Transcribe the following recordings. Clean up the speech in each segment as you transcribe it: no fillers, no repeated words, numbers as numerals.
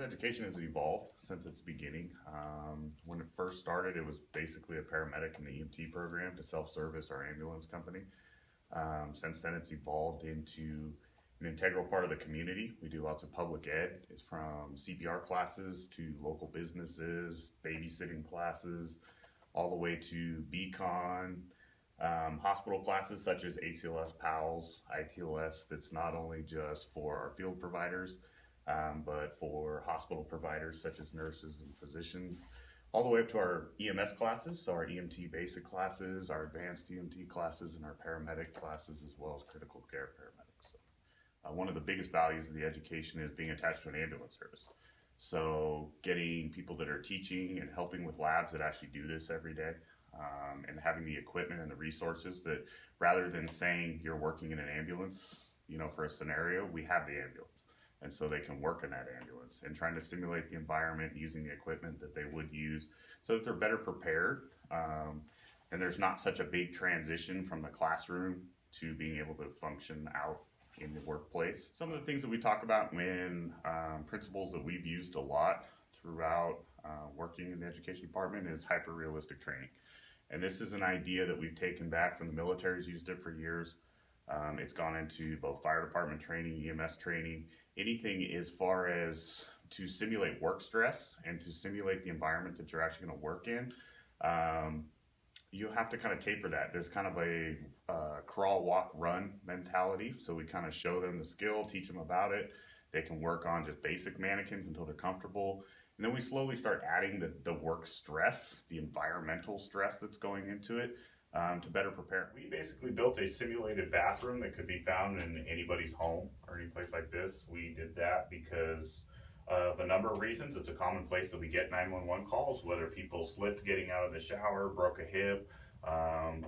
education has evolved since its beginning. When it first started, it was basically a paramedic and EMT program to self-service our ambulance company. Since then, it's evolved into an integral part of the community. We do lots of public ed. It's from CPR classes to local businesses, babysitting classes, all the way to BCon, hospital classes such as ACLS, PALS, ITLS. That's not only just for our field providers, but for hospital providers such as nurses and physicians, all the way up to our EMS classes, so our EMT basic classes, our advanced EMT classes, and our paramedic classes, as well as critical care paramedics. So, one of the biggest values of the education is being attached to an ambulance service. So getting people that are teaching and helping with labs that actually do this every day, and having the equipment and the resources that, rather than saying you're working in an ambulance, for a scenario, we have the ambulance. And so they can work in that ambulance and trying to simulate the environment using the equipment that they would use so that they're better prepared. And there's not such a big transition from the classroom to being able to function out in the workplace. Some of the things that we talk about when principles that we've used a lot throughout working in the education department is hyper-realistic training. And this is an idea that we've taken back from the military's used it for years. It's gone into both fire department training, EMS training, anything as far as to simulate work stress and to simulate the environment that you're actually going to work in. You have to kind of taper that. There's kind of a crawl, walk, run mentality. So we kind of show them the skill, teach them about it. They can work on just basic mannequins until they're comfortable. And then we slowly start adding the work stress, the environmental stress that's going into it, to better prepare. We basically built a simulated bathroom that could be found in anybody's home or any place like this. We did that because of a number of reasons. It's a common place that we get 911 calls, whether people slipped getting out of the shower, broke a hip,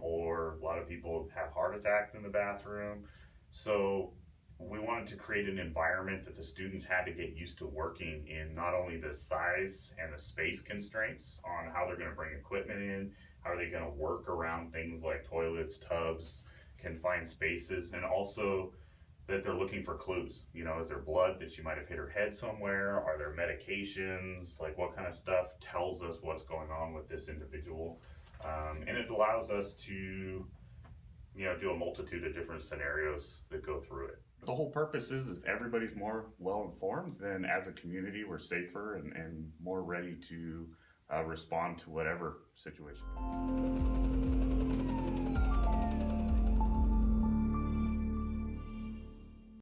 or a lot of people have heart attacks in the bathroom. So we wanted to create an environment that the students had to get used to working in, not only the size and the space constraints on how they're going to bring equipment in, how are they going to work around things like toilets, tubs, confined spaces, and also that they're looking for clues. Is there blood that she might have hit her head somewhere? Are there medications? Like, what kind of stuff tells us what's going on with this individual? And it allows us to, do a multitude of different scenarios that go through it. The whole purpose is if everybody's more well-informed, then as a community, we're safer and more ready to respond to whatever situation.